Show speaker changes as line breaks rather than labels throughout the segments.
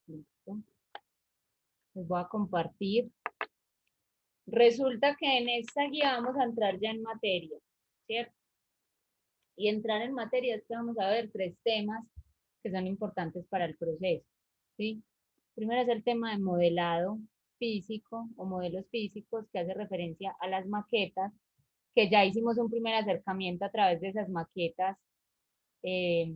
Listo. Les voy a compartir. Resulta que en esta guía vamos a entrar ya en materia, ¿cierto? Y entrar en materia es que vamos a ver 3 temas que son importantes para el proceso, ¿sí? Primero es el tema de modelado físico o modelos físicos, que hace referencia a las maquetas, que ya hicimos un primer acercamiento a través de esas maquetas eh,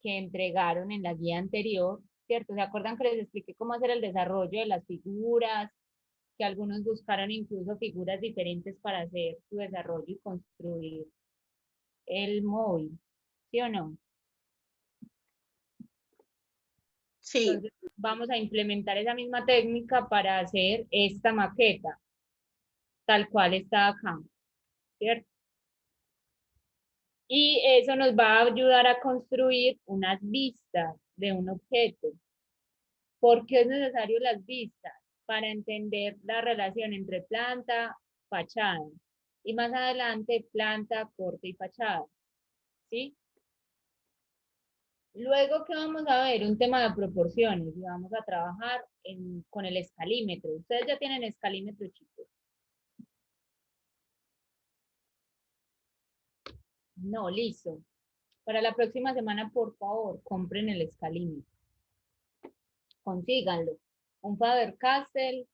que entregaron en la guía anterior, ¿cierto? ¿Se acuerdan que les expliqué cómo hacer el desarrollo de las figuras? Que algunos buscaron incluso figuras diferentes para hacer su desarrollo y construir el móvil, ¿sí o no?
Sí.
Entonces, vamos a implementar esa misma técnica para hacer esta maqueta, tal cual está acá, ¿cierto? Y eso nos va a ayudar a construir unas vistas de un objeto. ¿Por qué es necesario las vistas? Para entender la relación entre planta, fachada. Y más adelante, planta, corte y fachada. ¿Sí? Luego, ¿qué vamos a ver? Un tema de proporciones. Y vamos a trabajar con el escalímetro. Ustedes ya tienen escalímetro, chicos. No, listo. Para la próxima semana, por favor, compren el escalímetro. Consíganlo. Un Faber-Castell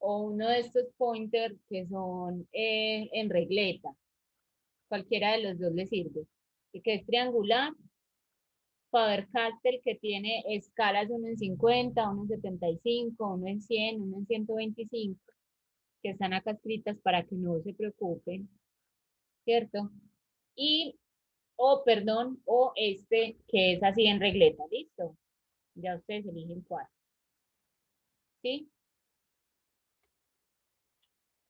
o uno de estos pointers que son en regleta. Cualquiera de los dos les sirve. Y que es triangular. Faber-Castell que tiene escalas 1 en 50, 1 en 75, 1 en 100, 1 en 125, que están acá escritas para que no se preocupen, ¿cierto? Y, perdón, o este que es así en regleta, ¿listo? Ya ustedes eligen cuál, ¿sí?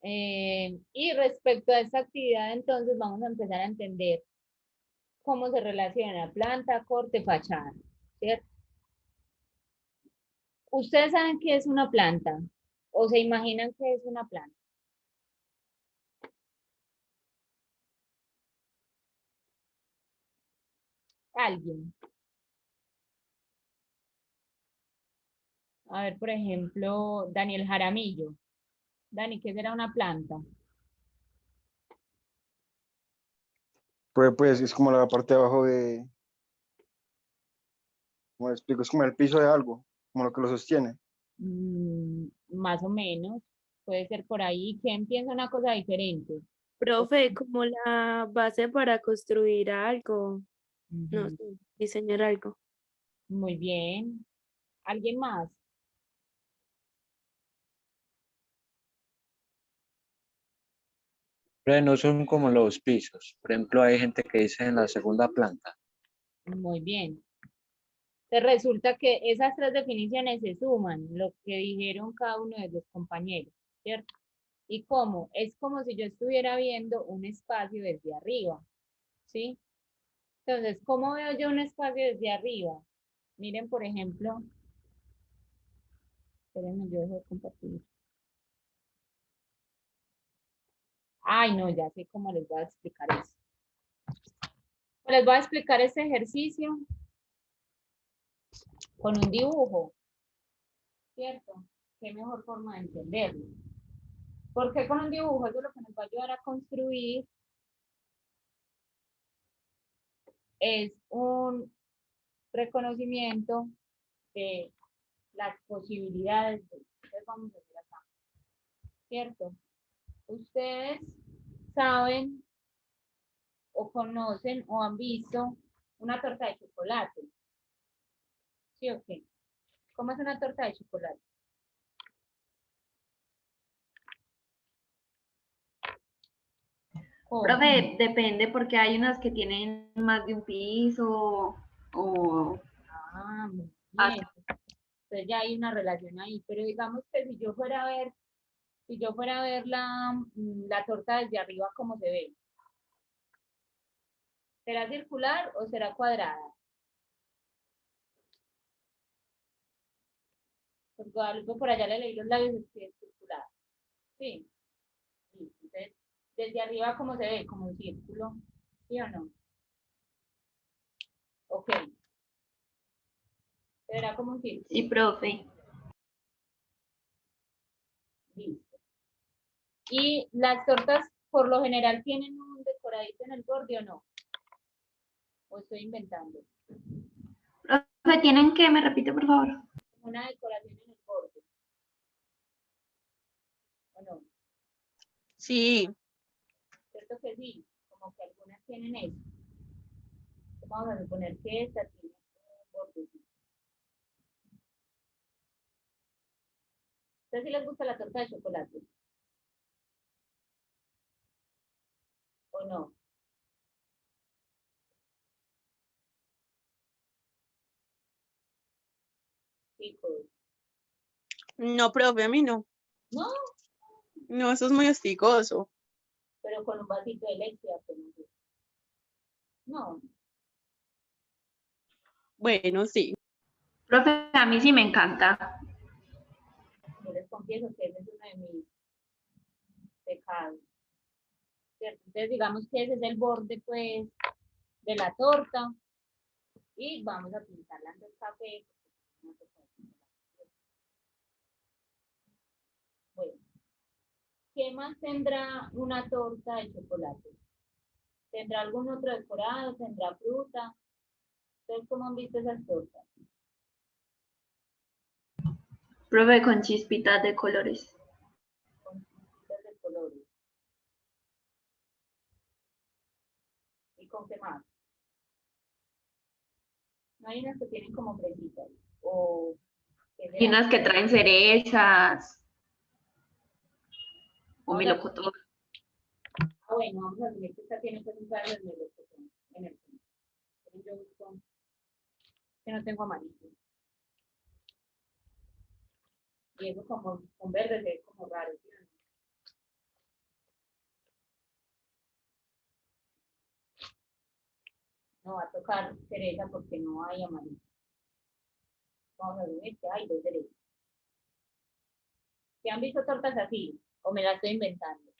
Y respecto a esta actividad, entonces vamos a empezar a entender cómo se relaciona planta, corte, fachada, ¿cierto? ¿Ustedes saben qué es una planta? ¿O se imaginan qué es una planta? Alguien. A ver, por ejemplo, Daniel Jaramillo. Dani, ¿qué será una planta?
Pues es como la parte de abajo de, ¿cómo le explico? Es como el piso de algo, como lo que lo sostiene.
Más o menos. Puede ser por ahí. ¿Quién piensa una cosa diferente?
Profe, como la base para construir algo, no
Ujú.
sé, diseñar algo.
Muy bien. ¿Alguien más?
Pero no son como los pisos. Por ejemplo, hay gente que dice en la segunda planta.
Muy bien. Te resulta que esas 3 definiciones se suman, lo que dijeron cada uno de los compañeros, ¿cierto? ¿Y cómo? Es como si yo estuviera viendo un espacio desde arriba, ¿sí? Entonces, ¿cómo veo yo un espacio desde arriba? Miren, por ejemplo, espérenme, yo dejo de compartir. Ay, no, ya sé cómo les voy a explicar eso. Les voy a explicar este ejercicio con un dibujo, ¿cierto? Qué mejor forma de entenderlo. ¿Por qué con un dibujo? Eso es lo que nos va a ayudar a construir es un reconocimiento de las posibilidades. Entonces vamos a hacer acá, ¿cierto? Ustedes saben o conocen o han visto una torta de chocolate. ¿Sí o qué? ¿Cómo es una torta de chocolate? ¿Cómo?
Profe, depende porque hay unas que tienen más de un piso o
Muy bien. Entonces ya hay una relación ahí, pero digamos que si yo fuera a ver, la torta desde arriba, ¿cómo se ve? ¿Será circular o será cuadrada? Porque algo por allá le leí los labios, es circular. Sí. Sí. Entonces, desde arriba, ¿cómo se ve? Como un círculo. ¿Sí o no? Ok. Se verá como un círculo.
Sí, profe.
Listo. Y las tortas por lo general tienen un decoradito en el borde o no. O estoy inventando.
Profe, ¿tienen que? ¿Me repite, por favor?
Una decoración en el borde. ¿O no?
Sí,
¿Cierto que sí? Como que algunas tienen eso. Vamos a suponer que esta tiene un bordecito. ¿Ustedes sí les gusta la torta de chocolate? ¿O no? Chicos.
no, profe, a mí no.
No,
No, eso es muy hostigoso.
pero con un vasito de leche apenas. No,
Bueno, sí.
Profe, a mí sí me encanta.
yo les confieso que ese es uno de mis pecados. ¿Cierto? Entonces digamos que ese es el borde pues de la torta y vamos a pintarla en café. Bueno, ¿qué más tendrá una torta de chocolate? ¿Tendrá algún otro decorado? ¿Tendrá fruta? ¿Ustedes cómo han visto esas tortas?
Profe, con chispitas de colores.
Con chispitas de colores. ¿Y con qué más? No hay unas que tienen como fresitas o que
Y
sean.
unas que traen cerezas o
Vamos a
melocotón.
bueno, vamos a asumir que esta tiene pues un par de melocotón en el centro. Pero yo busco que no tengo amarillo. Y eso como con verde se ve como raro, ¿sí o no? No va a tocar cereza porque no hay amarillo. Vamos a asumir que hay dos cerezas. ¿Se han visto tortas así? ¿O me las estoy inventando?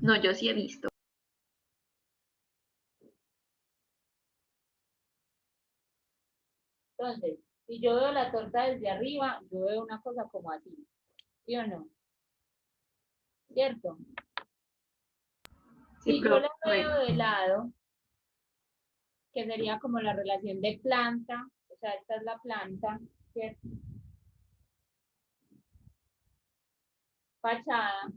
No, yo sí he visto.
Entonces, si yo veo la torta desde arriba, yo veo una cosa como así, ¿sí o no? ¿Cierto?
Sí,
Si yo la
profe.
veo de lado, que sería como la relación de planta, o sea, esta es la planta, ¿cierto? Fachada,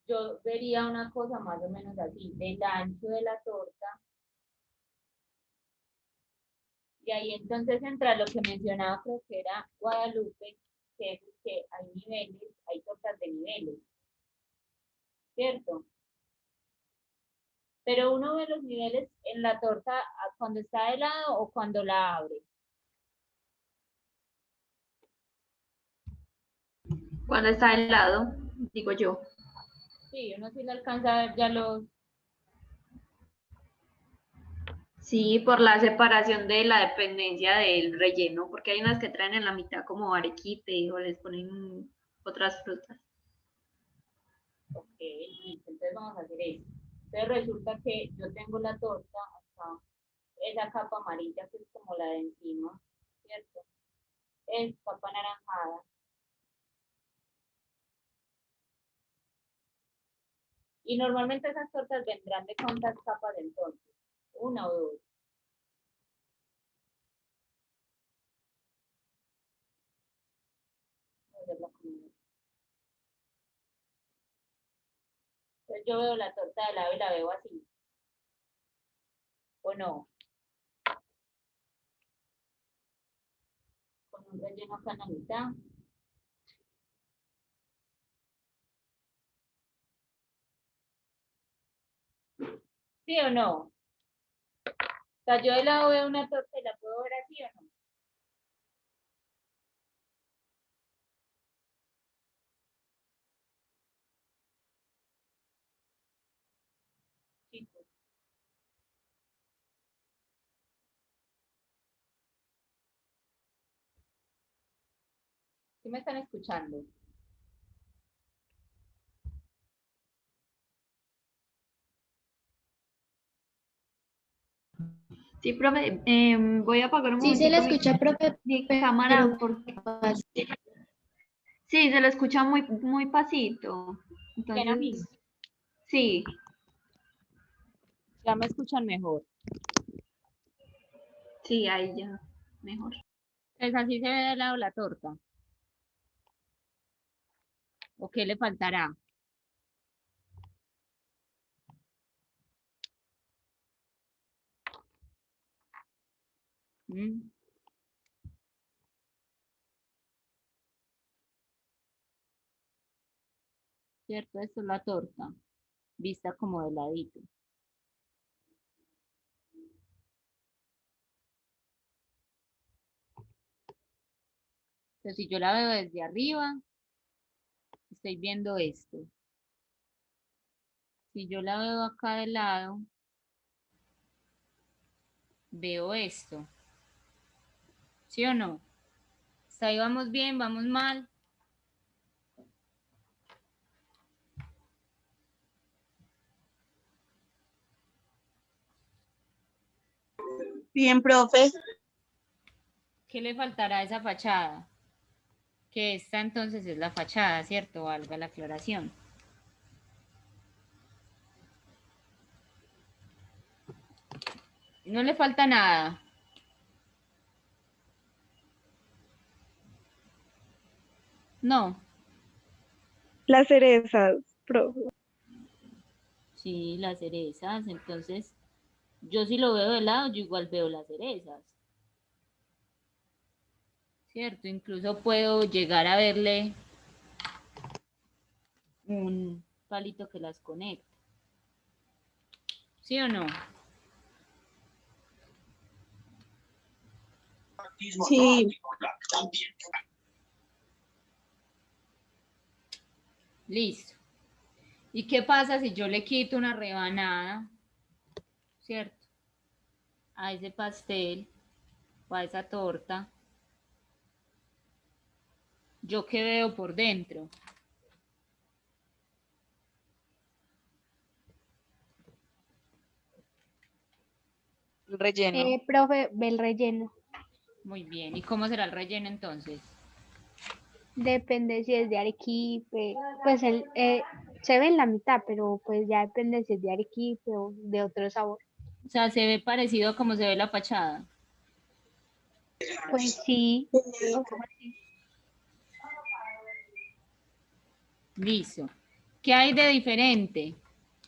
yo vería una cosa más o menos así, del ancho de la torta, y ahí entonces entra lo que mencionaba, creo que era Guadalupe, que es que hay niveles, hay tortas de niveles, ¿cierto? Pero uno ve los niveles en la torta cuando está de lado o cuando la abre.
Cuando está helado, digo yo.
Sí, uno sí le alcanza a ver ya los.
Sí, por la separación de la dependencia del relleno, porque hay unas que traen en la mitad como arequipe o les ponen otras frutas.
Ok, listo, entonces vamos a hacer eso. Entonces resulta que yo tengo la torta acá, esa capa amarilla que es como la de encima, ¿cierto? Es capa anaranjada. Y normalmente esas tortas vendrán de cuántas capas entonces, una o dos. Voy a hacerla como- Entonces yo veo la torta de lado y la veo así, o no, con un relleno acá en la mitad. ¿Sí o no? O sea, yo de lado veo una torta y la puedo ver así o no. Chicos, ¿sí me están escuchando?
Sí, profe, voy a apagar un
Sí se le
momentito
escucha, profe,
mi cámara
pero
porque sí, se le escucha muy, muy pasito.
Bien, a mí.
Entonces, sí,
Ya me escuchan mejor.
sí, ahí ya, mejor.
Pues así se ve de lado la torta. ¿O qué le faltará? ¿Mm? ¿Cierto? Esto es la torta, vista como de ladito. Entonces, si yo la veo desde arriba, estoy viendo esto. Si yo la veo acá de lado, veo esto. ¿Sí o no? Hasta ahí vamos bien, vamos mal.
Bien, profe.
¿Qué le faltará a esa fachada? Que esta entonces es la fachada, ¿cierto? Valga la aclaración. No le falta nada. No.
Las cerezas, profe.
Sí, las cerezas. Entonces, yo si lo veo de lado, yo igual veo las cerezas. ¿Cierto? Incluso puedo llegar a verle un palito que las conecte. ¿Sí o no?
Sí,
Listo. ¿Y qué pasa si yo le quito una rebanada, ¿cierto? A ese pastel o a esa torta? ¿Yo qué veo por dentro?
el relleno.
profe, ve el relleno.
Muy bien. ¿Y cómo será el relleno entonces?
Depende si es de arequipe, pues se ve en la mitad, pero pues ya depende si es de arequipe o de otro sabor.
O sea, se ve parecido a como se ve la fachada.
Pues sí,
Listo. ¿Qué hay de diferente?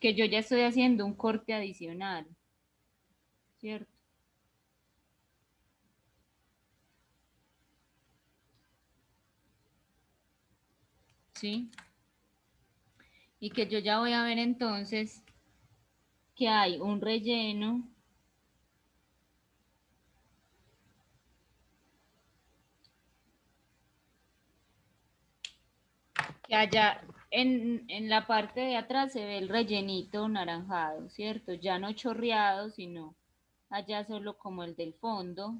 Que yo ya estoy haciendo un corte adicional, ¿cierto? ¿Sí? Y que yo ya voy a ver entonces que hay un relleno que allá en la parte de atrás se ve el rellenito naranjado, ¿cierto? Ya no chorreado, sino allá solo como el del fondo,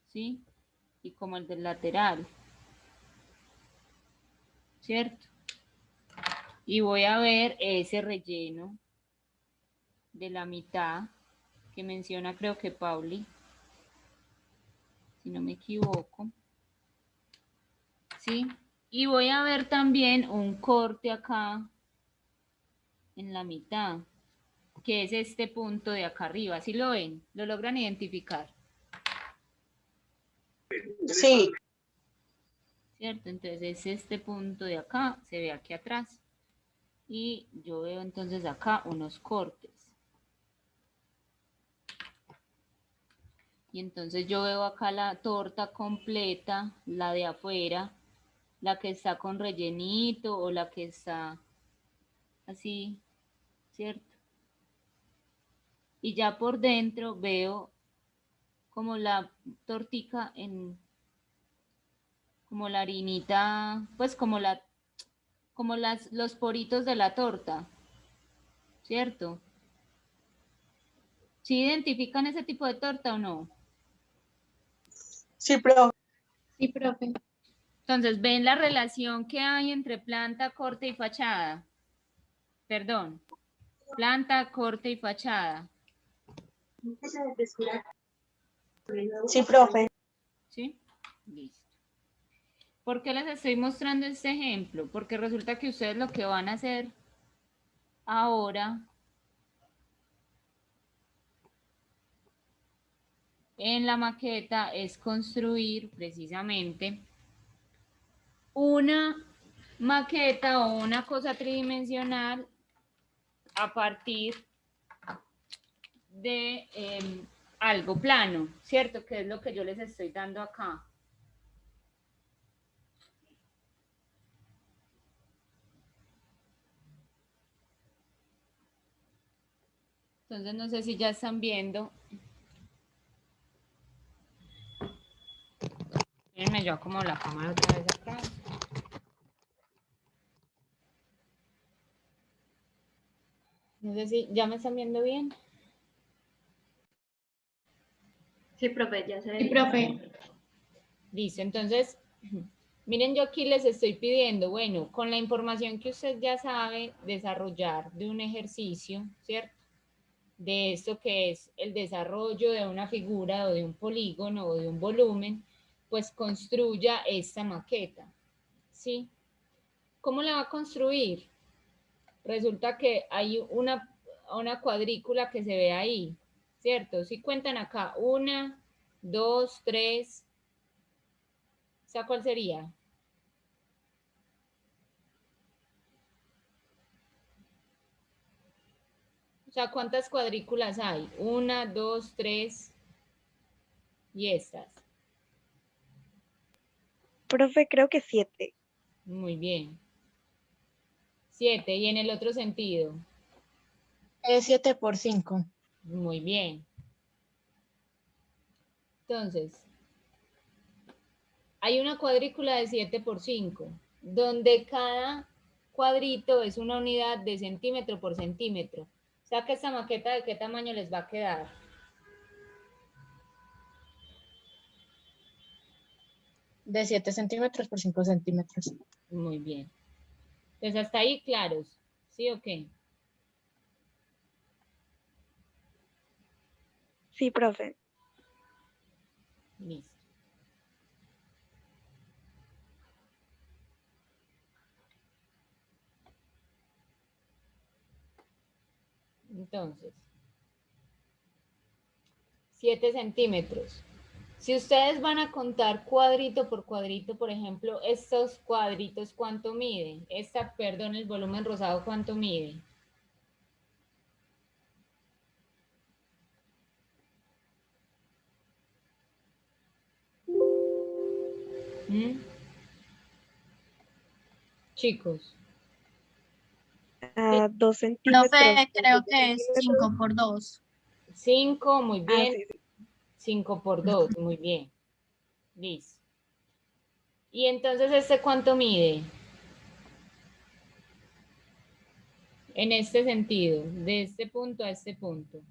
¿sí? Y como el del lateral, ¿cierto? Y voy a ver ese relleno de la mitad que menciona creo que Pauli, si no me equivoco, ¿sí? Y voy a ver también un corte acá en la mitad, que es este punto de acá arriba. ¿Sí lo ven? ¿Lo logran identificar?
Sí,
¿Cierto? Entonces es este punto de acá, se ve aquí atrás. Y yo veo entonces acá unos cortes. Y entonces yo veo acá la torta completa, la de afuera, la que está con rellenito o la que está así, ¿cierto? Y ya por dentro veo como la tortica en, como la harinita, pues como como los poritos de la torta, ¿cierto? ¿Sí identifican ese tipo de torta o no?
sí, profe.
sí, profe.
Entonces, ¿ven la relación que hay entre planta, corte y fachada? Perdón, planta, corte y fachada.
Sí, profe.
¿Sí? Listo. ¿Por qué les estoy mostrando este ejemplo? Porque resulta que ustedes lo que van a hacer ahora en la maqueta es construir precisamente una maqueta o una cosa tridimensional a partir de algo plano, ¿cierto? Que es lo que yo les estoy dando acá. Entonces no sé si ya están viendo. Déjenme yo acomodo la cámara otra vez acá. No sé si ya me están viendo bien.
Sí, profe, ya se ve.
Sí, profe.
Listo, entonces, miren, yo aquí les estoy pidiendo, bueno, con la información que usted ya sabe desarrollar de un ejercicio, ¿cierto? De esto que es el desarrollo de una figura o de un polígono o de un volumen, pues construya esta maqueta, ¿sí? ¿Cómo la va a construir? Resulta que hay una cuadrícula que se ve ahí, ¿cierto? Si cuentan acá, 1, 2, 3, ¿esa cuál sería? O sea, ¿cuántas cuadrículas hay? 1, 2, 3 y estas.
Profe, creo que 7.
Muy bien. 7. Y en el otro sentido.
Es 7 por 5.
Muy bien. Entonces, hay una cuadrícula de 7 por 5, donde cada cuadrito es una unidad de centímetro por centímetro. O sea que esta maqueta, ¿de qué tamaño les va a quedar?
De 7 centímetros por 5 centímetros.
Muy bien. Entonces, hasta ahí claros. ¿Sí o qué?
Sí, profe.
Listo. Entonces, 7 centímetros. Si ustedes van a contar cuadrito por cuadrito, por ejemplo, estos cuadritos, ¿cuánto miden? Perdón, el volumen rosado, ¿cuánto mide? ¿Mm? Chicos,
2 centímetros.
Profe, creo
por
que es
centímetro.
5 por 2.
5, muy bien.
Sí, sí.
5 por 2, muy bien. Listo. ¿Y entonces este cuánto mide? En este sentido, de este punto a este punto.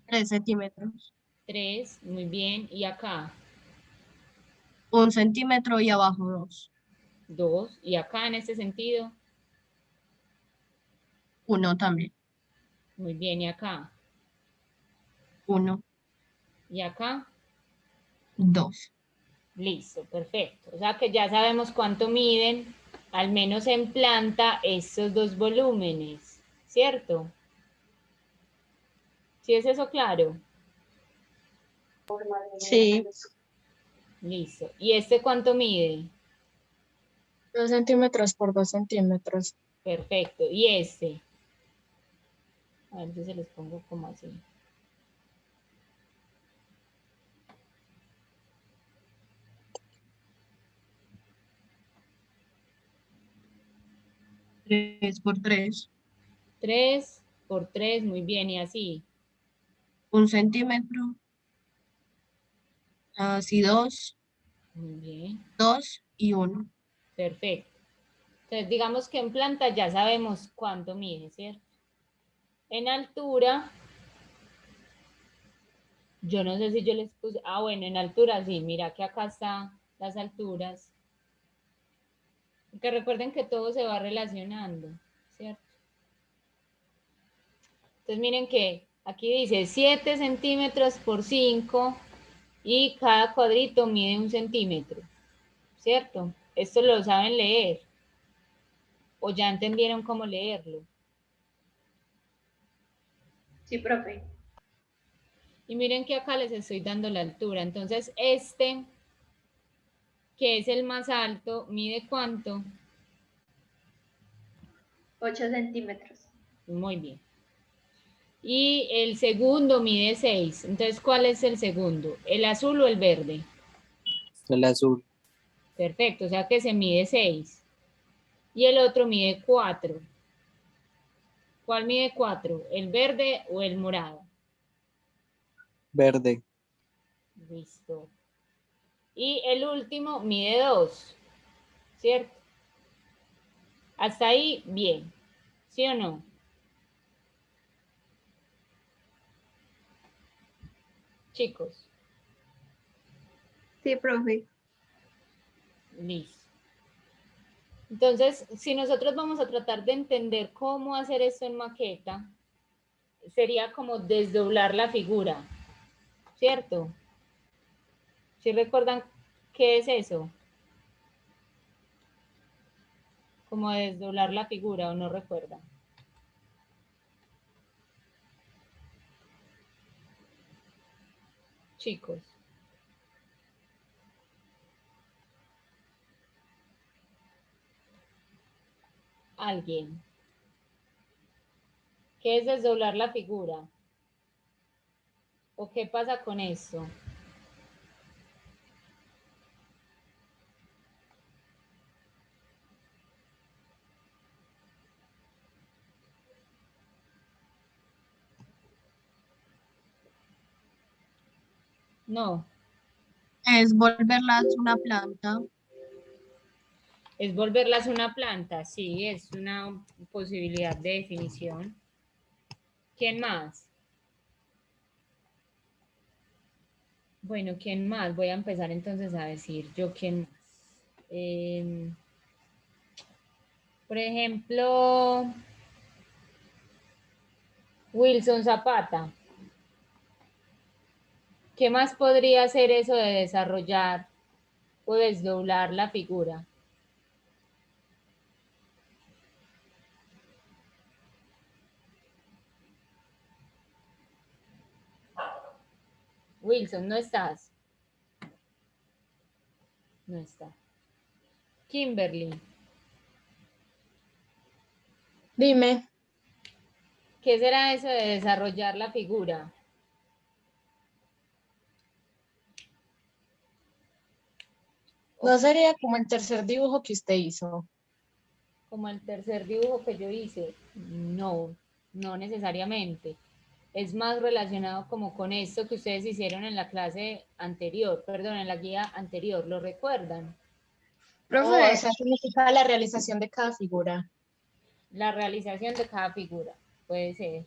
3 centímetros.
3, muy bien. Y acá,
1 centímetro y abajo 2.
2. Y acá en este sentido,
1 también.
muy bien. Y acá,
1,
y acá.
2.
Listo, perfecto. O sea que ya sabemos cuánto miden, al menos en planta, estos dos volúmenes, ¿cierto? ¿Sí es eso claro?
Sí.
Listo. ¿Y este cuánto mide?
2 centímetros por 2 centímetros.
Perfecto. ¿Y este? A ver si se los pongo como así.
Tres por 3.
3 por 3, muy bien. Y así.
1 centímetro. Así 2,
Muy bien.
2 y 1.
Perfecto. Entonces, digamos que en planta ya sabemos cuánto mide, ¿cierto? En altura, yo no sé si yo les puse, bueno, en altura sí, mira que acá están las alturas. Que recuerden que todo se va relacionando, ¿cierto? Entonces miren que aquí dice 7 centímetros por 5 y cada cuadrito mide 1 centímetro, ¿cierto? Esto lo saben leer o ya entendieron cómo leerlo.
Sí, profe.
Y miren que acá les estoy dando la altura. Entonces este, que es el más alto, mide ¿cuánto?
8 centímetros.
Muy bien. Y el segundo mide 6. Entonces, ¿cuál es el segundo? ¿El azul o el verde?
El azul.
Perfecto, o sea que se mide 6. Y el otro mide 4. ¿Cuál mide 4? ¿El verde o el morado?
Verde.
Listo. Y el último mide 2, ¿cierto? Hasta ahí, bien. ¿Sí o no? Chicos,
Sí, profe.
listo. Entonces, si nosotros vamos a tratar de entender cómo hacer esto en maqueta, sería como desdoblar la figura, ¿cierto? ¿Sí recuerdan qué es eso? Como desdoblar la figura o no recuerdan. Chicos. Alguien. ¿Qué es desdoblar la figura? ¿O qué pasa con esto? No,
Es volverlas una planta.
es volverlas una planta, sí, es una posibilidad de definición. ¿Quién más? Bueno, ¿quién más? Voy a empezar entonces a decir yo quién más. Por ejemplo, Wilson Zapata. ¿Qué más podría ser eso de desarrollar o desdoblar la figura? Wilson, ¿no estás? No está. Kimberly,
Dime,
¿qué será eso de desarrollar la figura?
¿no sería como el tercer dibujo que usted hizo?
Como el tercer dibujo que yo hice. No, no necesariamente. Es más relacionado como con esto que ustedes hicieron en la clase anterior, perdón, en la guía anterior, ¿lo recuerdan?
Oh, o sea, significa la realización de cada figura.
La realización de cada figura, puede ser.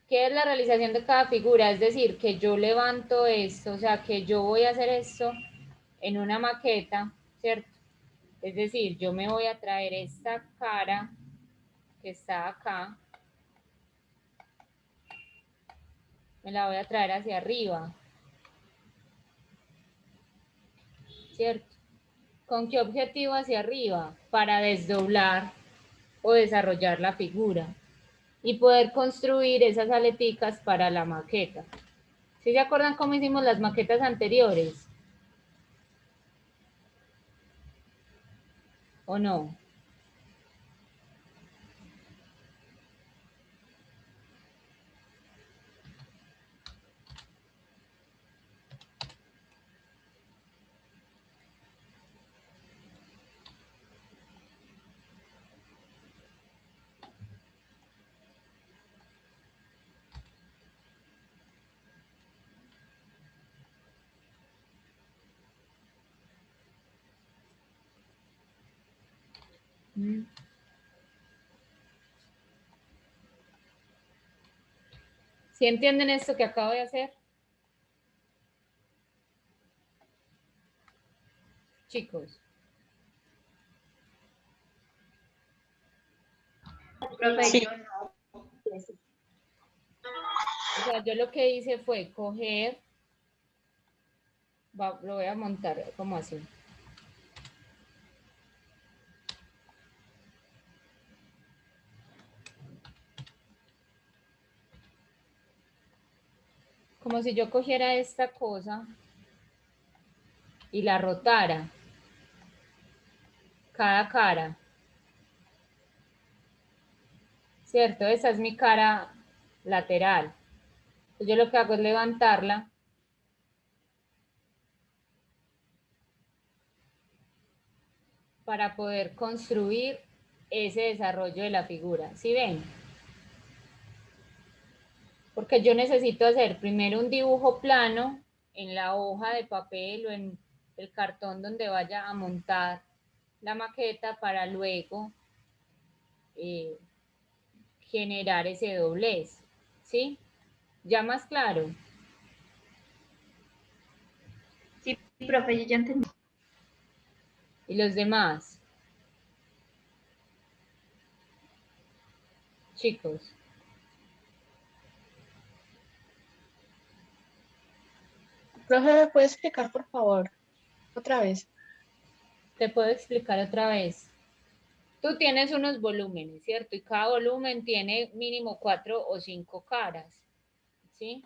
¿Qué es la realización de cada figura? Es decir, que yo levanto esto, o sea, que yo voy a hacer esto en una maqueta, ¿cierto? Es decir, yo me voy a traer esta cara que está acá, me la voy a traer hacia arriba, ¿cierto? ¿Con qué objetivo hacia arriba? Para desdoblar o desarrollar la figura y poder construir esas aleticas para la maqueta. ¿Sí se acuerdan cómo hicimos las maquetas anteriores? ¿O no? Mm. ¿Sí entienden esto que acabo de hacer? Chicos,
Profe,
Sí.
yo no.
sea, yo lo que hice fue coger, lo voy a montar como así. Como si yo cogiera esta cosa y la rotara, cada cara. ¿Cierto? Esa es mi cara lateral. Entonces yo lo que hago es levantarla para poder construir ese desarrollo de la figura. ¿Sí ven? Porque yo necesito hacer primero un dibujo plano en la hoja de papel o en el cartón donde vaya a montar la maqueta para luego generar ese doblez. ¿Sí? ¿Ya más claro?
Sí, profe, yo ya entendí.
¿Y los demás? Chicos.
Profe, ¿me puede explicar, por favor? Otra vez.
Te puedo explicar otra vez. Tú tienes unos volúmenes, ¿cierto? Y cada volumen tiene mínimo 4 o 5 caras, ¿sí?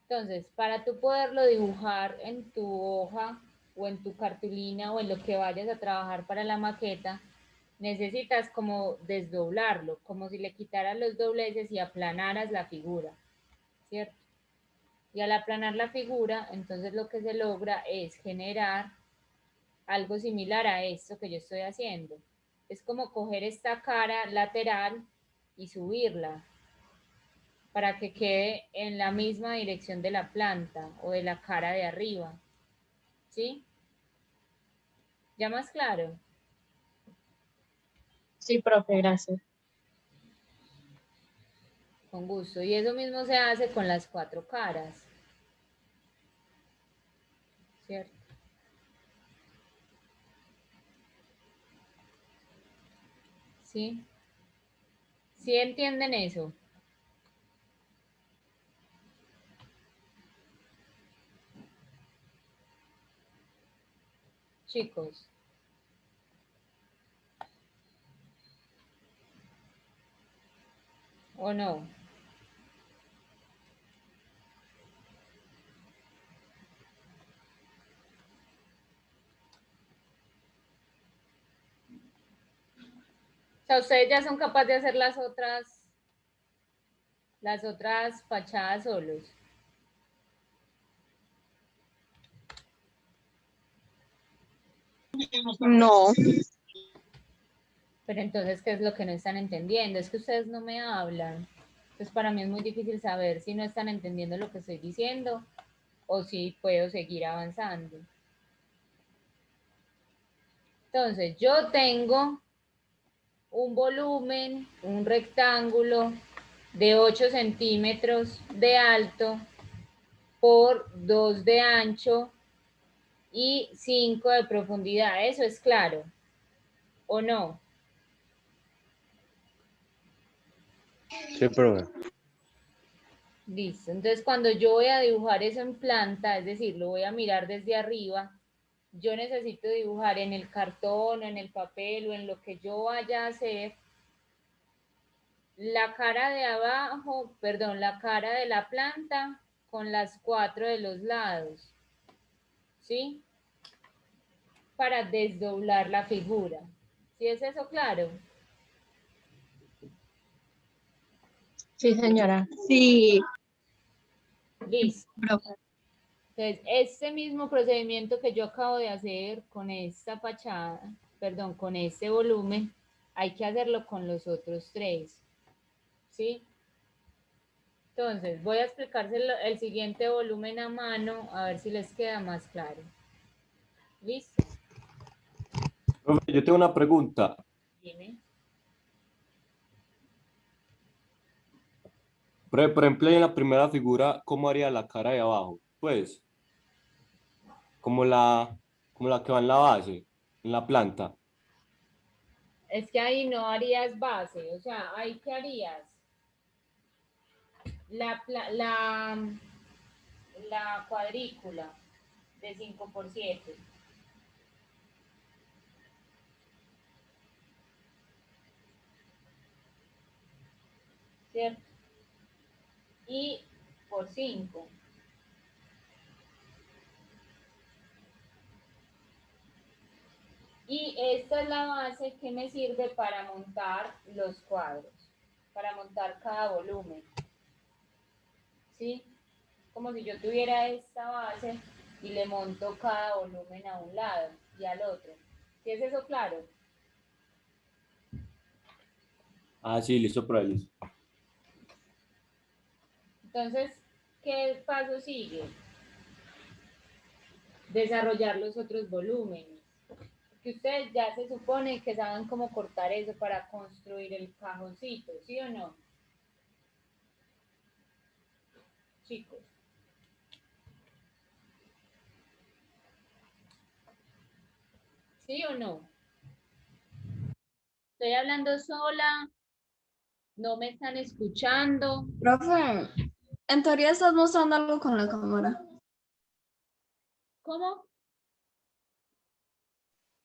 Entonces, para tú poderlo dibujar en tu hoja o en tu cartulina o en lo que vayas a trabajar para la maqueta, necesitas como desdoblarlo, como si le quitaras los dobleces y aplanaras la figura, ¿cierto? Y al aplanar la figura, entonces lo que se logra es generar algo similar a esto que yo estoy haciendo. Es como coger esta cara lateral y subirla para que quede en la misma dirección de la planta o de la cara de arriba. ¿Sí? ¿Ya más claro?
Sí, profe, gracias.
Con gusto. Y eso mismo se hace con las 4 caras. ¿Cierto? ¿Sí? ¿Sí entienden eso? Chicos. ¿O no? O sea, ustedes ya son capaces de hacer las otras fachadas solos.
No.
Pero entonces, ¿qué es lo que no están entendiendo? Es que ustedes no me hablan. Entonces, para mí es muy difícil saber si no están entendiendo lo que estoy diciendo o si puedo seguir avanzando. Entonces, yo tengo un volumen, un rectángulo de 8 centímetros de alto por 2 de ancho y 5 de profundidad. ¿Eso es claro o no?
Sí, profe.
Listo. Entonces, cuando yo voy a dibujar eso en planta, es decir, lo voy a mirar desde arriba, yo necesito dibujar en el cartón, o en el papel o en lo que yo vaya a hacer la cara de abajo, perdón, la cara de la planta con las 4 de los lados, ¿sí? Para desdoblar la figura. ¿Sí es eso claro?
Sí, señora.
Sí,
Listo.
profe.
Entonces, este mismo procedimiento que yo acabo de hacer con esta fachada, perdón, con este volumen, hay que hacerlo con los otros 3, ¿sí? Entonces, voy a explicarse el siguiente volumen a mano, a ver si les queda más claro. ¿Listo?
Profe, yo tengo una pregunta.
Dime.
Por ejemplo, en la primera figura, ¿cómo haría la cara de abajo? Pues, como como la que va en la base, en la planta.
Es que ahí no harías base, o sea, ahí qué harías. la cuadrícula de 5 por 7. ¿Cierto? Y por 5. Y esta es la base que me sirve para montar los cuadros, para montar cada volumen. ¿Sí? Como si yo tuviera esta base y le monto cada volumen a un lado y al otro. ¿Sí es eso claro?
Ah, sí, listo, por ahí, listo.
Entonces, ¿qué paso sigue? Desarrollar los otros volúmenes. Que ustedes ya se supone que saben cómo cortar eso para construir el cajoncito, ¿sí o no? Chicos. ¿Sí o no? Estoy hablando sola, no me están escuchando.
Profe, en teoría estás mostrando algo con la cámara.
¿Cómo?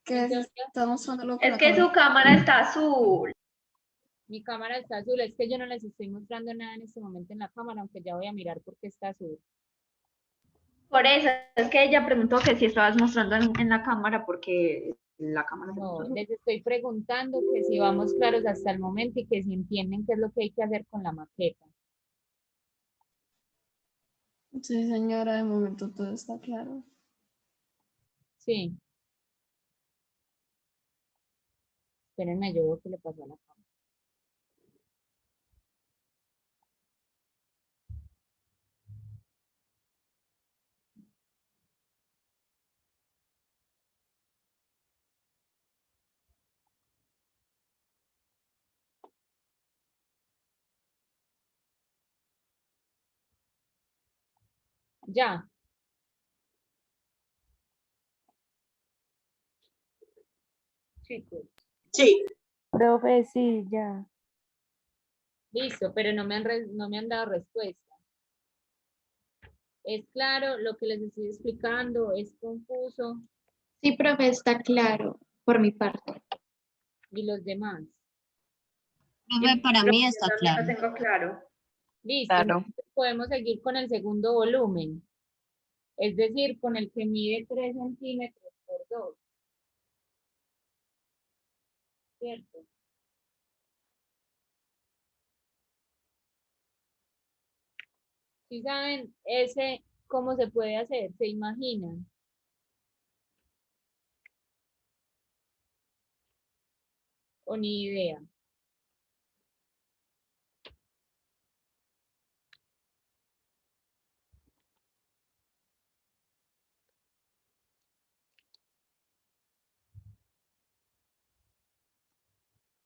¿Qué
En teoría,
estás mostrando algo con
Es
la
que
cámara?
su cámara está azul.
mi cámara está azul, es que yo no les estoy mostrando nada en este momento en la cámara, aunque ya voy a mirar por qué está azul.
Por eso, es que ella preguntó que si estabas mostrando en la cámara porque la cámara se
No,
puso azul.
les estoy preguntando que si vamos claros hasta el momento y que si entienden qué es lo que hay que hacer con la maqueta.
Sí, señora, de momento todo está claro.
Sí. Espérenme, yo veo qué le pasó a la cámara. Ya. Chicos.
Sí.
Profe, sí, ya.
Listo, pero no me han dado respuesta. ¿Es claro lo que les estoy explicando? ¿Es confuso?
Sí, profe, está claro por mi parte.
¿Y los demás?
Profe, para mí
Yo
está
también
claro.
lo tengo claro.
Listo, entonces podemos seguir con el segundo volumen. Es decir, con el que mide 3 centímetros por 2. ¿Cierto? ¿Sí saben ese cómo se puede hacer? ¿Se imaginan? ¿O ni idea?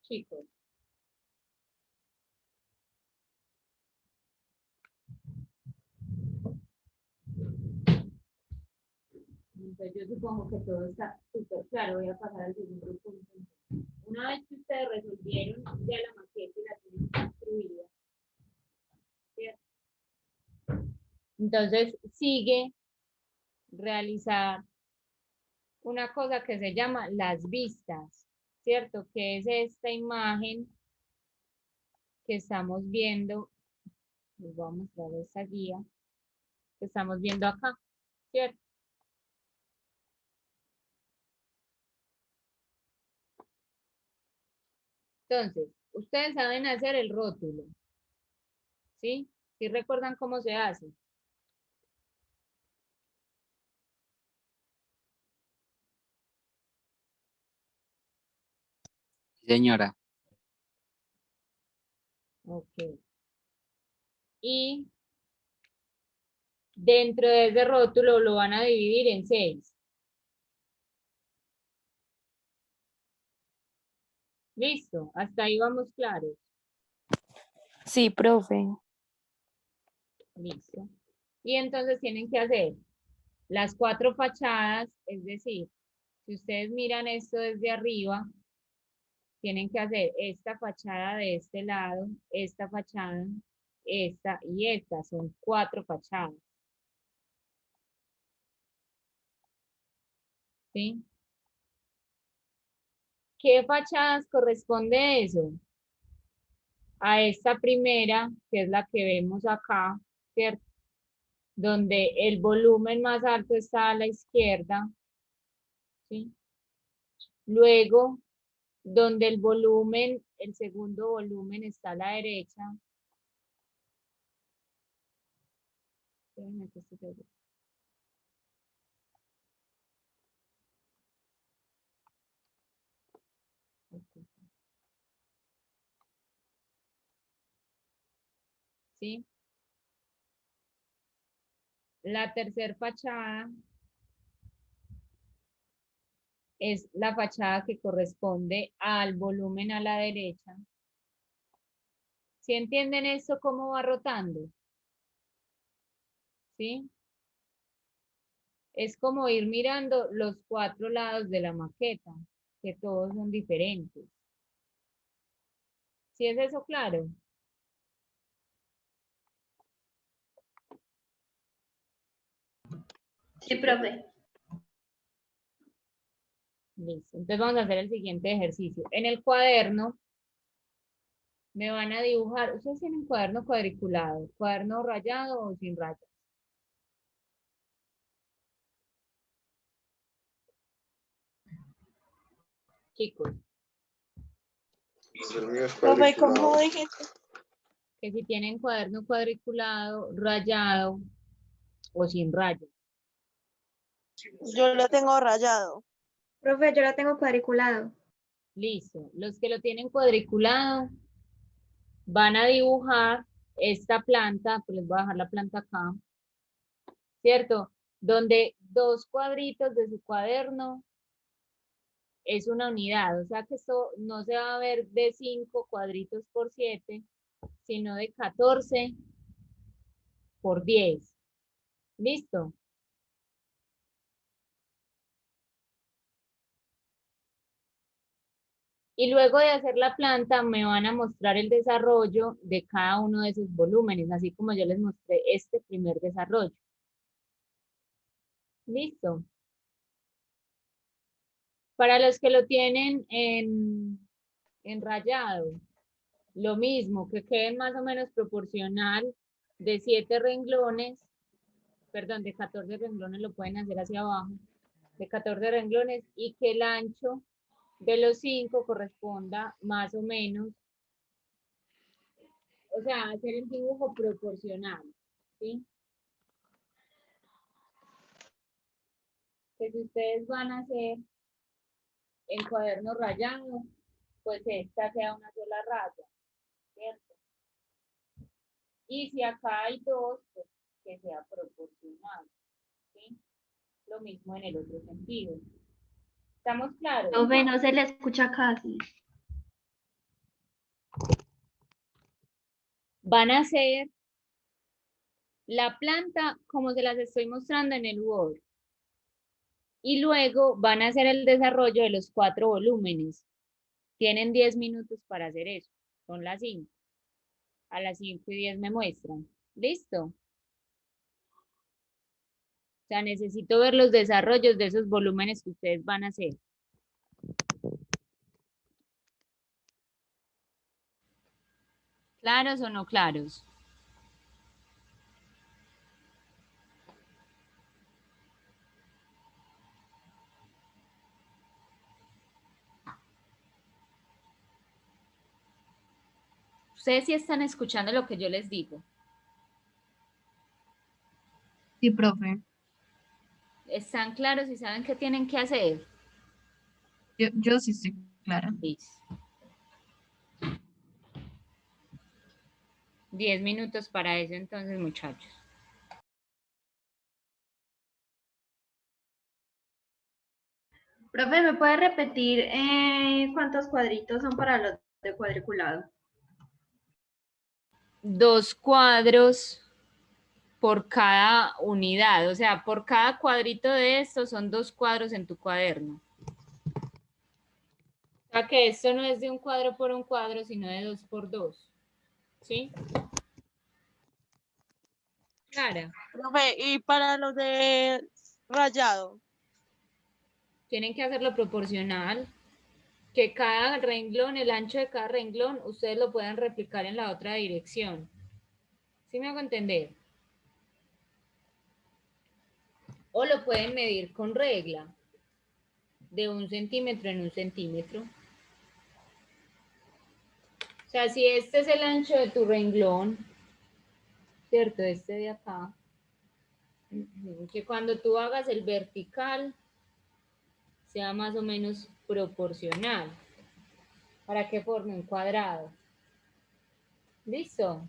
Chicos. Entonces yo supongo que todo está súper claro. Voy a pasar al segundo punto. Una vez que ustedes resolvieron ya la maqueta y la tienen construida, ¿cierto? Entonces sigue realizar una cosa que se llama las vistas, ¿cierto? Que es esta imagen que estamos viendo. Les voy a mostrar esta guía que estamos viendo acá, ¿cierto? Entonces, ustedes saben hacer el rótulo, ¿sí? ¿Sí recuerdan cómo se hace?
Señora,
Ok. Y dentro de ese rótulo lo van a dividir en 6. ¿Listo? Hasta ahí vamos claros.
Sí, profe.
Listo. Y entonces tienen que hacer las 4 fachadas, es decir, si ustedes miran esto desde arriba, tienen que hacer esta fachada de este lado, esta fachada, esta y esta. Son 4 fachadas. ¿Sí? ¿Qué fachadas corresponde eso? A esta primera, que es la que vemos acá, ¿cierto? Donde el volumen más alto está a la izquierda, ¿sí? Luego, donde el volumen, el segundo volumen está a la derecha. Espérenme que esto se- ¿Sí? La tercera fachada es la fachada que corresponde al volumen a la derecha. ¿Sí entienden esto cómo va rotando? ¿Sí? Es como ir mirando los 4 lados de la maqueta, que todos son diferentes. ¿Sí es eso claro?
Sí, profe.
Listo. Entonces vamos a hacer el siguiente ejercicio. En el cuaderno me van a dibujar, ustedes tienen cuaderno cuadriculado, cuaderno rayado o sin rayas. Chicos,
El mío es
Profe, ¿cómo
cuadriculado.
dijiste?
que si tienen cuaderno cuadriculado, rayado o sin rayas.
Yo lo tengo rayado.
Profe, yo la tengo cuadriculado.
Listo. Los que lo tienen cuadriculado van a dibujar esta planta, pues les voy a dejar la planta acá, ¿cierto? Donde 2 cuadritos de su cuaderno es una unidad, o sea que esto no se va a ver de 5 cuadritos por 7, sino de 14 por 10. ¿Listo? Y luego de hacer la planta me van a mostrar el desarrollo de cada uno de esos volúmenes, así como yo les mostré este primer desarrollo. ¿Listo? Para los que lo tienen en rayado, lo mismo, que queden más o menos proporcional de 7 renglones, perdón, de 14 renglones lo pueden hacer hacia abajo, de 14 renglones y que el ancho de los 5 corresponda más o menos, o sea, hacer el dibujo proporcional, ¿sí? Que si ustedes van a hacer en cuaderno rayado, pues esta sea una sola raya, ¿cierto? Y si acá hay 2, pues que sea proporcional, ¿sí? Lo mismo en el otro sentido. ¿Estamos claros?
Profe, no se le escucha casi.
Van a hacer la planta como se las estoy mostrando en el Word. Y luego van a hacer el desarrollo de los 4 volúmenes. Tienen 10 minutos para hacer eso. Son las 5. A las 5:10 me muestran. ¿Listo? O sea, necesito ver los desarrollos de esos volúmenes que ustedes van a hacer. ¿Claros o no claros? Ustedes sí están escuchando lo que yo les digo.
Sí, profe.
¿Están claros y saben qué tienen que hacer?
Yo sí estoy clara.
Listo. 10 minutos para eso entonces, muchachos.
Profe, ¿me puede repetir cuántos cuadritos son para los de cuadriculado?
2 cuadros por cada unidad, o sea, por cada cuadrito de estos son 2 cuadros en tu cuaderno. O sea que esto no es de un cuadro por un cuadro, sino de 2 por 2. ¿Sí? Clara,
Profe, y para los de rayado.
tienen que hacerlo proporcional. Que cada renglón, el ancho de cada renglón, ustedes lo puedan replicar en la otra dirección. ¿Sí me hago entender? O lo pueden medir con regla, de 1 centímetro en 1 centímetro. O sea, si este es el ancho de tu renglón, ¿cierto? Este de acá, que cuando tú hagas el vertical, sea más o menos proporcional, para que forme un cuadrado. ¿Listo?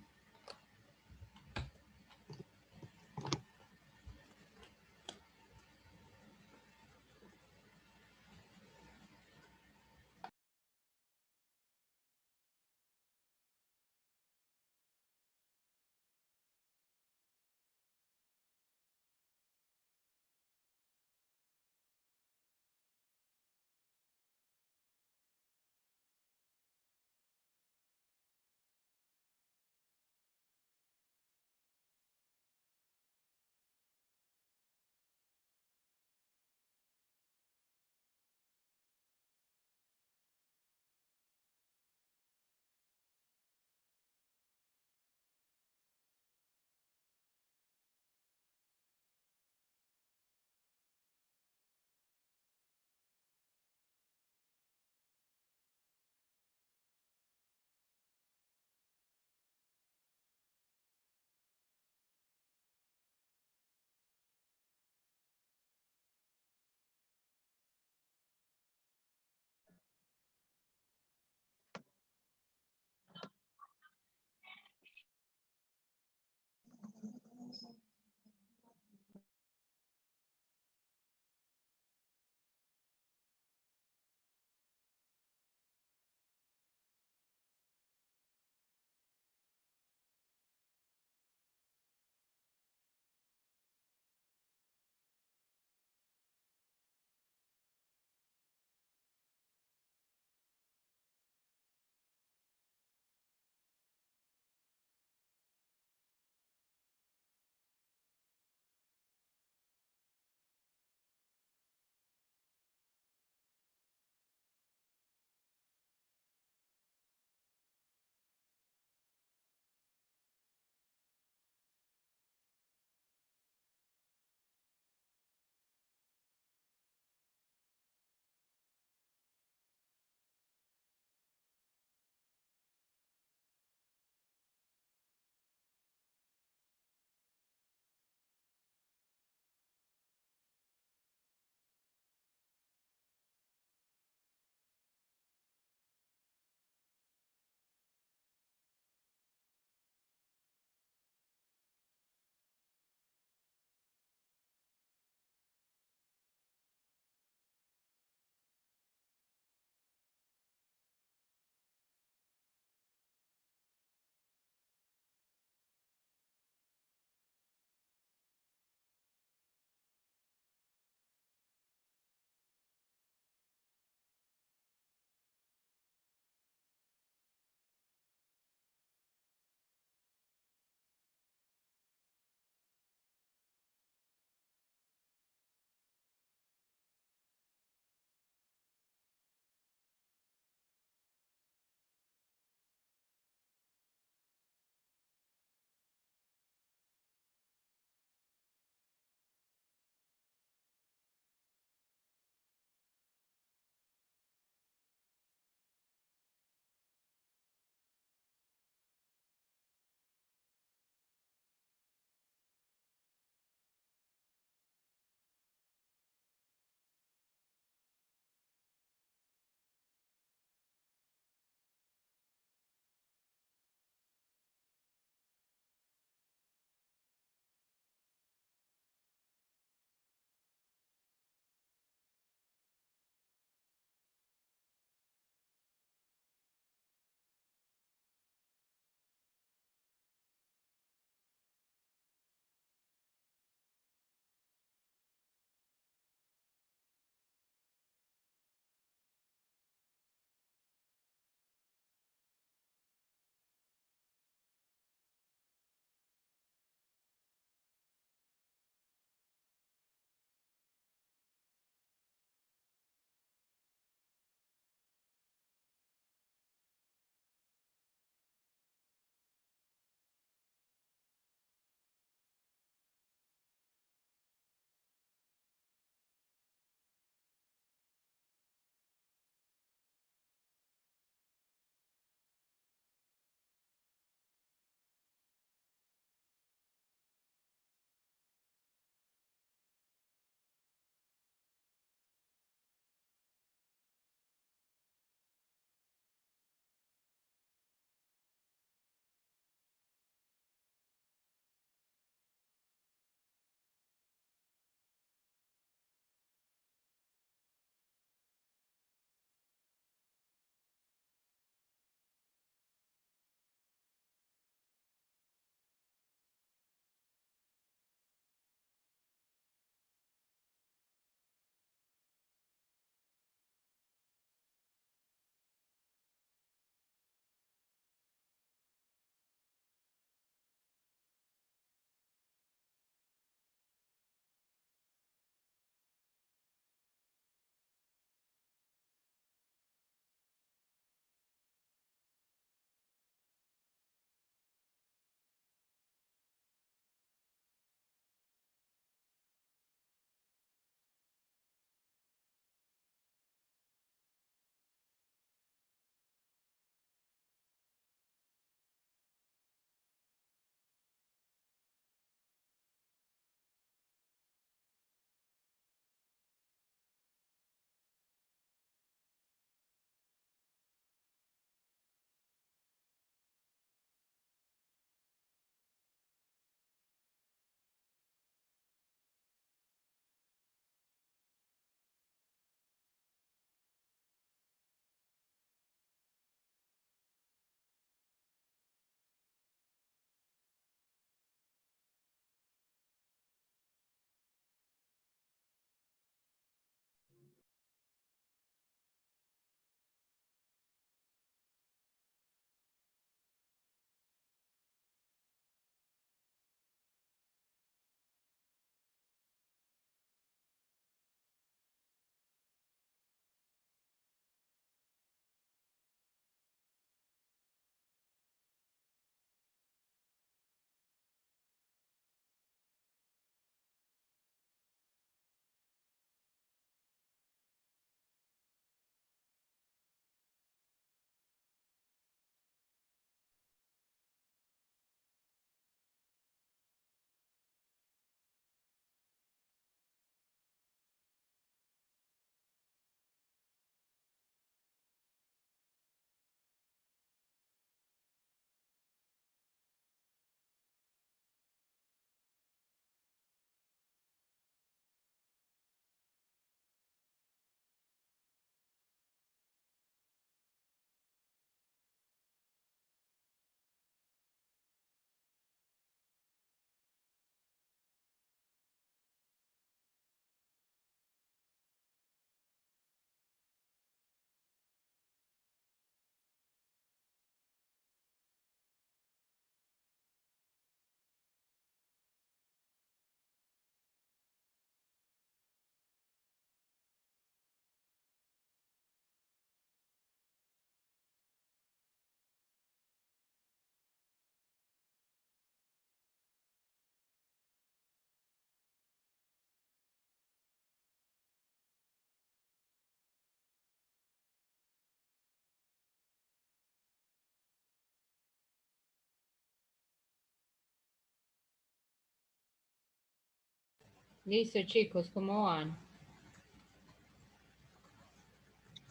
Listo, chicos, ¿cómo van?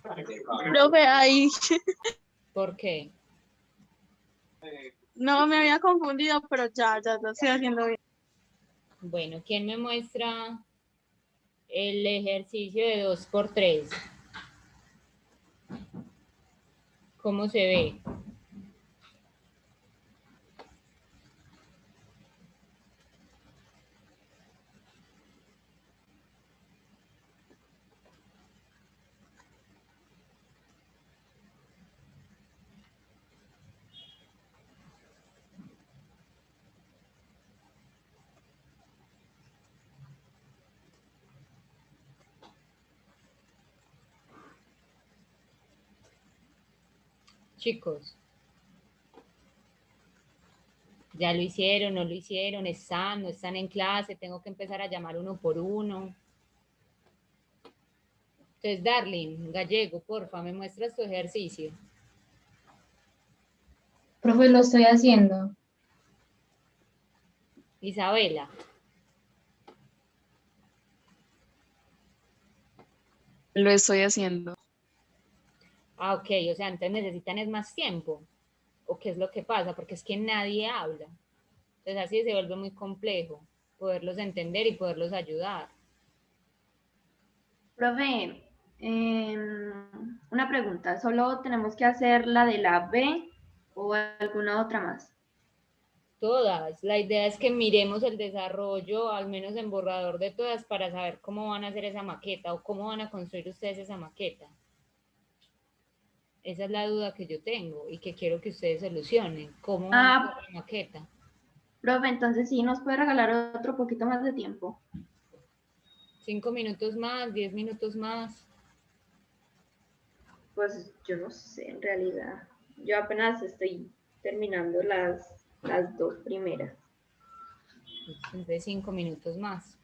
Profe, ahí
¿Por qué?
no me había confundido, pero ya lo estoy haciendo bien.
Bueno, ¿quién me muestra el ejercicio de 2 por 3? ¿Cómo se ve? Chicos, ¿ya lo hicieron, no lo hicieron? ¿Están, no están en clase? Tengo que empezar a llamar uno por uno. Entonces, Darling, Gallego, porfa, ¿me muestras tu ejercicio?
Profe, lo estoy haciendo.
Isabela,
Lo estoy haciendo.
ok, o sea, entonces necesitan es más tiempo. ¿O qué es lo que pasa? Porque es que nadie habla. Entonces así se vuelve muy complejo poderlos entender y poderlos ayudar.
Profe, una pregunta, ¿solo tenemos que hacer la de la B o alguna otra más?
Todas. La idea es que miremos el desarrollo, al menos en borrador de todas, para saber cómo van a hacer esa maqueta o cómo van a construir ustedes esa maqueta. Esa es la duda que yo tengo y que quiero que ustedes solucionen. ¿Cómo van a hacer la maqueta?
Profe, entonces sí, ¿nos puede regalar otro poquito más de tiempo?
5 minutos más, 10 minutos más.
Pues yo no sé, en realidad. Yo apenas estoy terminando las dos primeras.
Entonces 5 minutos más.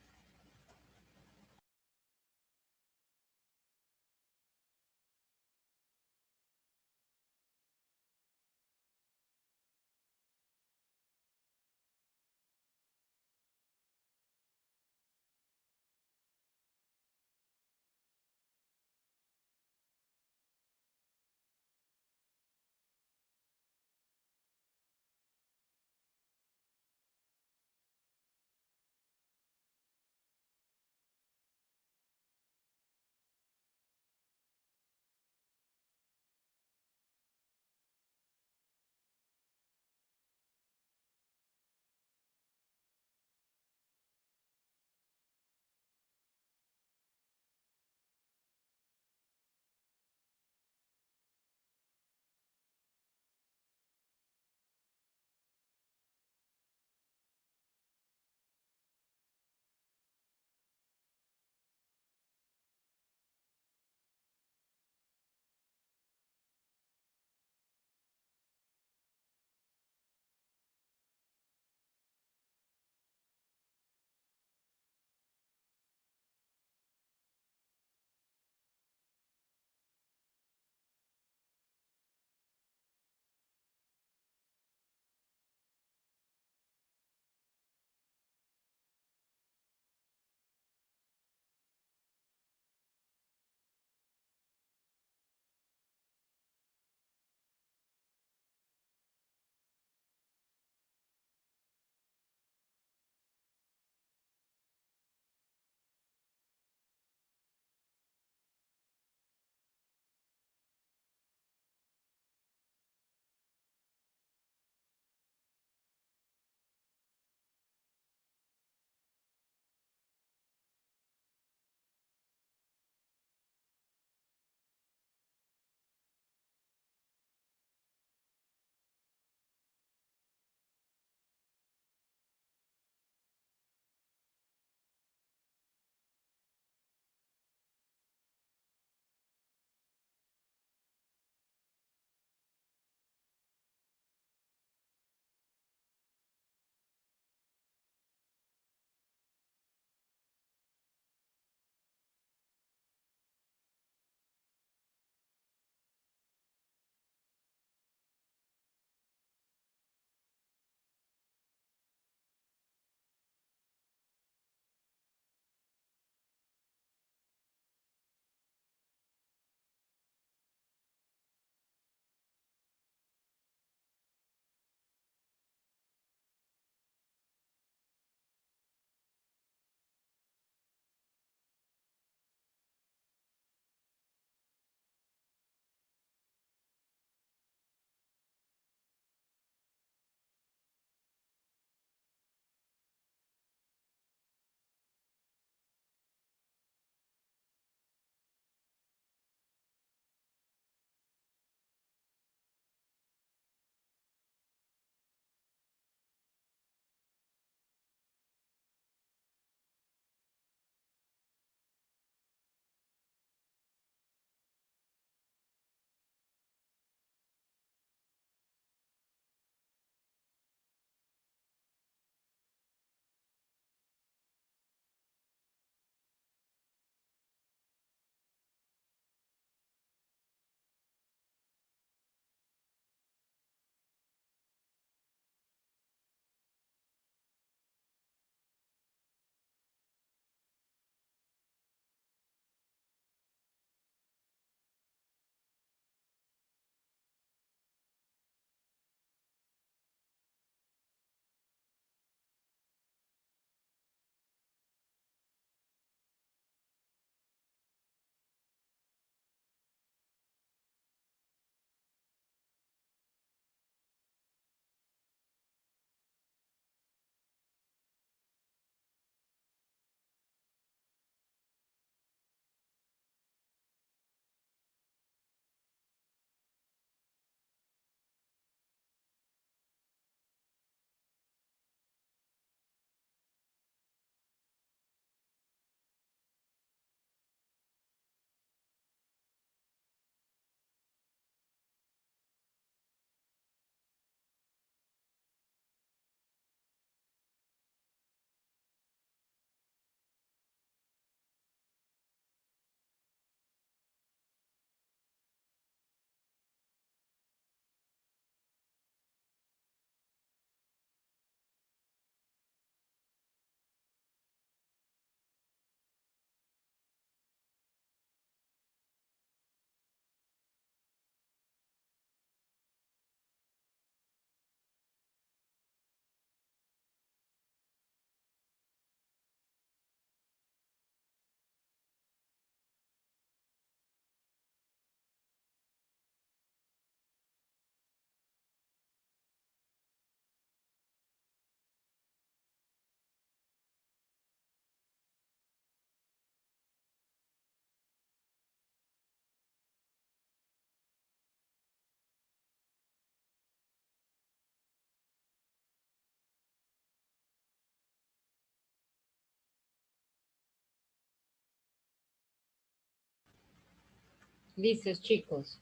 Listos, chicos.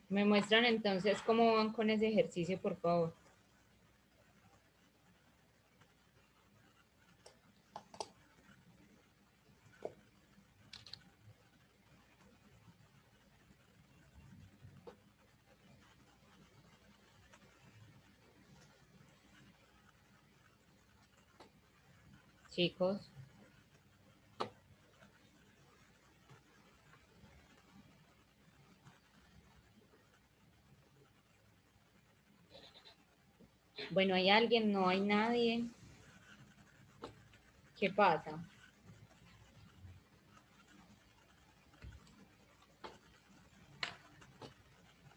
Me muestran entonces cómo van con ese ejercicio, por favor. Chicos. Bueno, ¿hay alguien? ¿No hay nadie? ¿Qué pasa?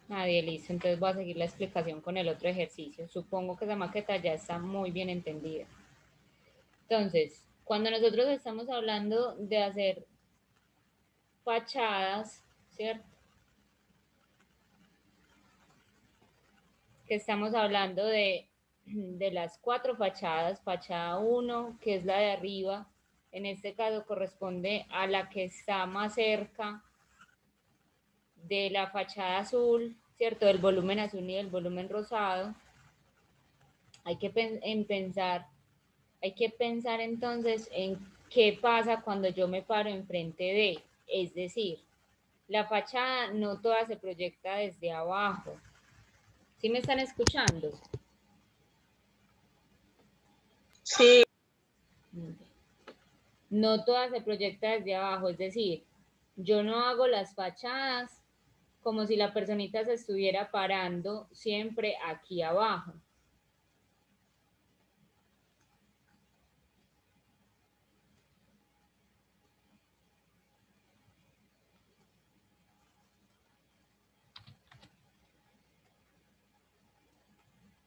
Nadie, listo. Entonces voy a seguir la explicación con el otro ejercicio. Supongo que esa maqueta ya está muy bien entendida. Entonces, cuando nosotros estamos hablando de hacer fachadas, ¿cierto? Que estamos hablando de las 4 fachadas, fachada 1, que es la de arriba, en este caso corresponde a la que está más cerca de la fachada azul, ¿cierto? Del volumen azul y del volumen rosado. Hay que pensar entonces en qué pasa cuando yo me paro enfrente de, es decir, la fachada no toda se proyecta desde abajo. ¿Sí me están escuchando?
Sí.
No toda se proyecta desde abajo, es decir, yo no hago las fachadas como si la personita se estuviera parando siempre aquí abajo.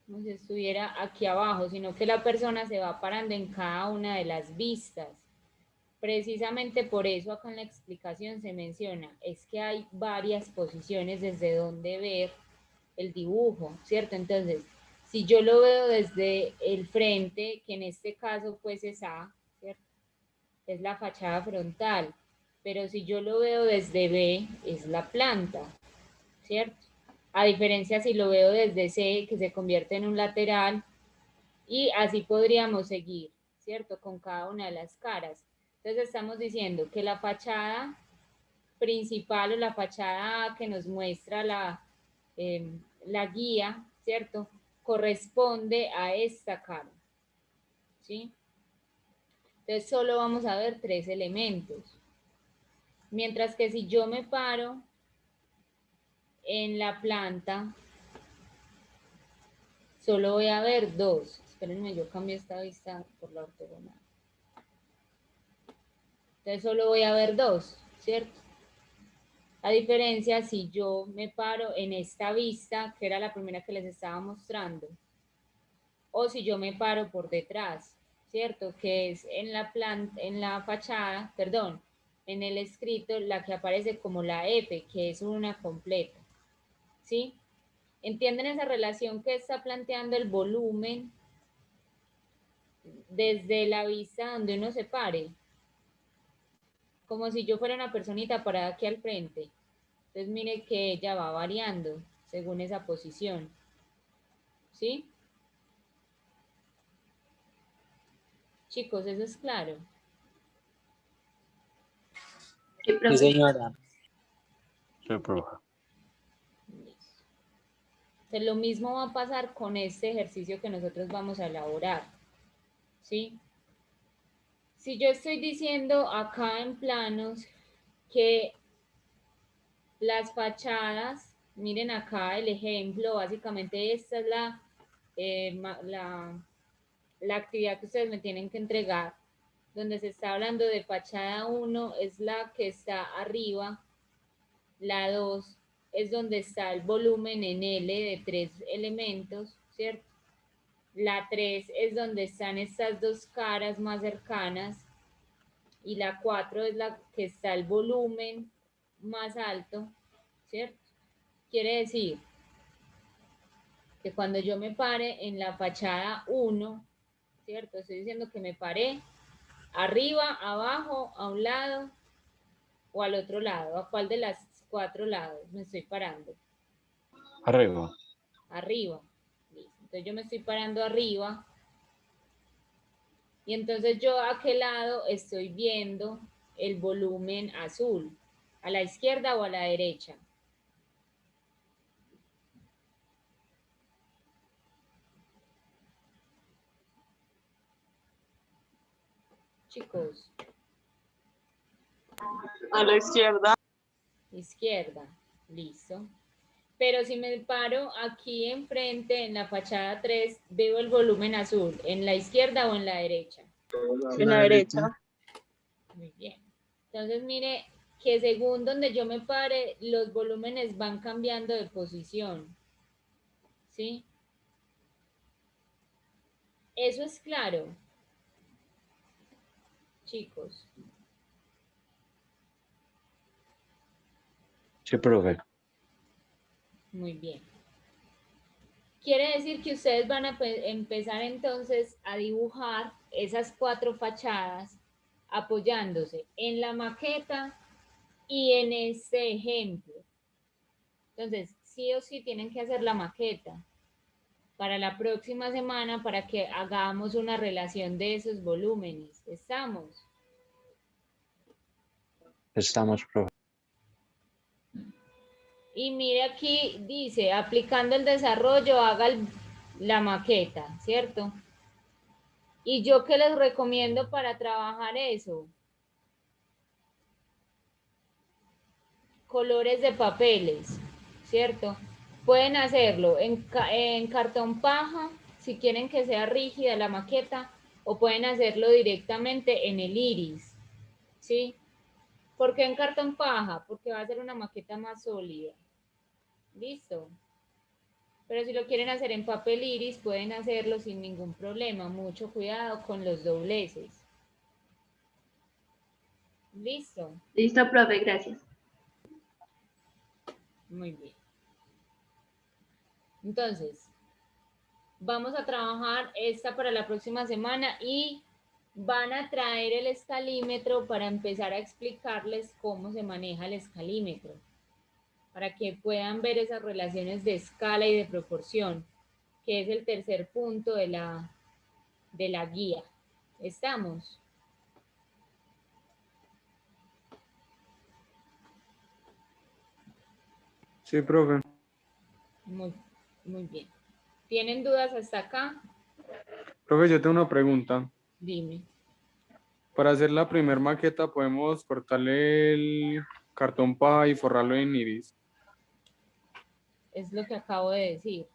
Como si estuviera aquí abajo, sino que la persona se va parando en cada una de las vistas. Precisamente por eso acá en la explicación se menciona, es que hay varias posiciones desde donde ver el dibujo, ¿cierto? Entonces, si yo lo veo desde el frente, que en este caso pues es A, ¿cierto? Es la fachada frontal, pero si yo lo veo desde B, es la planta, ¿cierto? A diferencia si lo veo desde C, que se convierte en un lateral, y así podríamos seguir, ¿cierto? Con cada una de las caras. Entonces estamos diciendo que la fachada principal o la fachada que nos muestra la guía, ¿cierto? Corresponde a esta cara, ¿sí? Entonces solo vamos a ver 3 elementos. Mientras que si yo me paro en la planta, solo voy a ver 2. Espérenme, yo cambio esta vista por la ortogonal. Entonces solo voy a ver 2, ¿cierto? A diferencia si yo me paro en esta vista, que era la primera que les estaba mostrando, o si yo me paro por detrás, ¿cierto? Que es en la fachada, perdón, en el escrito, la que aparece como la F, que es una completa, ¿sí? ¿Entienden esa relación que está planteando el volumen desde la vista donde uno se pare? Como si yo fuera una personita parada aquí al frente. Entonces mire que ella va variando según esa posición, ¿sí? Chicos, ¿eso es claro?
Sí,
Sí,
profe.
señora. Sí, profe.
Entonces, lo mismo va a pasar con este ejercicio que nosotros vamos a elaborar, ¿sí? Si yo estoy diciendo acá en planos que las fachadas, miren acá el ejemplo, básicamente esta es la actividad que ustedes me tienen que entregar, donde se está hablando de fachada 1, es la que está arriba, la 2 es donde está el volumen en L de 3 elementos, ¿cierto? La 3 es donde están estas 2 caras más cercanas y la 4 es la que está el volumen más alto, ¿cierto? Quiere decir que cuando yo me pare en la fachada 1, ¿cierto? Estoy diciendo que me paré arriba, abajo, a un lado o al otro lado. ¿A cuál de las 4 lados, me estoy parando.
Arriba.
Arriba. Listo. Entonces yo me estoy parando arriba. Y entonces yo a qué lado estoy viendo el volumen azul, a la izquierda o a la derecha. Chicos,
A la izquierda.
izquierda, listo. Pero si me paro aquí enfrente, en la fachada 3, veo el volumen azul, ¿en la izquierda o en la derecha?
En la derecha.
Muy bien. Entonces, mire que según donde yo me pare, los volúmenes van cambiando de posición. ¿Sí? Eso es claro. Chicos.
Sí, profe.
Muy bien. Quiere decir que ustedes van a empezar entonces a dibujar esas 4 fachadas apoyándose en la maqueta y en este ejemplo. Entonces, sí o sí tienen que hacer la maqueta para la próxima semana para que hagamos una relación de esos volúmenes. ¿Estamos?
Estamos, profe.
Y mire aquí, dice, aplicando el desarrollo, haga la maqueta, ¿cierto? ¿Y yo qué les recomiendo para trabajar eso? Colores de papeles, ¿cierto? Pueden hacerlo en cartón paja, si quieren que sea rígida la maqueta, o pueden hacerlo directamente en el iris, ¿sí? ¿Por qué en cartón paja? Porque va a ser una maqueta más sólida. ¿Listo? Pero si lo quieren hacer en papel iris, pueden hacerlo sin ningún problema. Mucho cuidado con los dobleces. ¿Listo?
Listo, profe, gracias.
Muy bien. Entonces, vamos a trabajar esta para la próxima semana y van a traer el escalímetro para empezar a explicarles cómo se maneja el escalímetro, para que puedan ver esas relaciones de escala y de proporción, que es el tercer punto de la guía. ¿Estamos?
Sí, profe.
Muy, muy bien. ¿Tienen dudas hasta acá?
Profe, yo tengo una pregunta.
Dime.
Para hacer la primer maqueta podemos cortarle el cartón paja y forrarlo en iris.
Es lo que acabo de decir.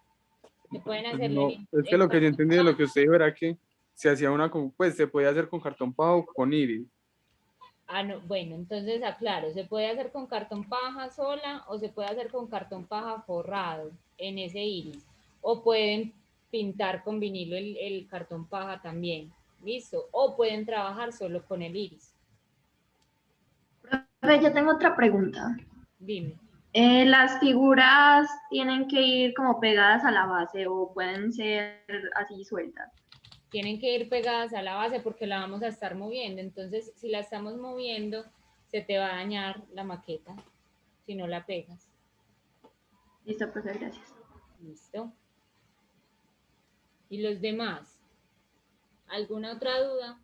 Se pueden hacerlo
No, es que lo que yo entendí de lo que usted dijo era que se hacía una, pues se podía hacer con cartón paja o con iris.
Ah, no, bueno, entonces aclaro, se puede hacer con cartón paja sola o se puede hacer con cartón paja forrado en ese iris. O pueden pintar con vinilo el cartón paja también. ¿Listo? O pueden trabajar solo con el iris.
Profe, yo tengo otra pregunta.
Dime.
¿Las figuras tienen que ir como pegadas a la base o pueden ser así sueltas?
Tienen que ir pegadas a la base porque la vamos a estar moviendo. Entonces, si la estamos moviendo, se te va a dañar la maqueta si no la pegas.
Listo, profe, gracias.
Listo. ¿Y los demás? ¿Alguna otra duda?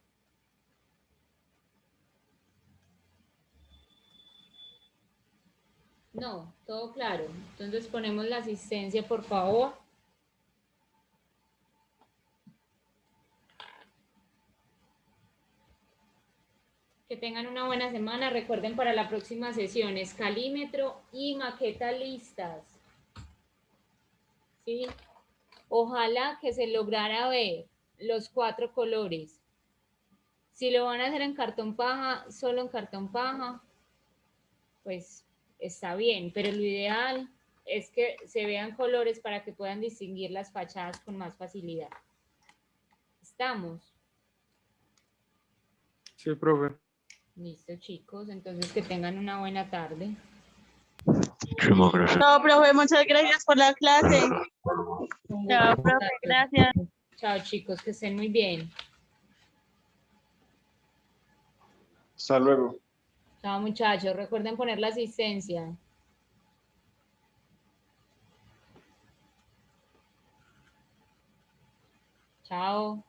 No, todo claro. Entonces ponemos la asistencia, por favor. Que tengan una buena semana. Recuerden para la próxima sesión escalímetro y maqueta listas. ¿Sí? Ojalá que se lograra ver los 4 colores. Si lo van a hacer en cartón paja, solo en cartón paja, pues está bien, pero lo ideal es que se vean colores para que puedan distinguir las fachadas con más facilidad. ¿Estamos?
Sí, profe.
Listo, chicos. Entonces, que tengan una buena tarde.
No, profe, muchas gracias por la clase. Chao, profe, gracias.
Chao, chicos, que estén muy bien.
Hasta luego.
Chao, muchachos. Recuerden poner la asistencia. Chao.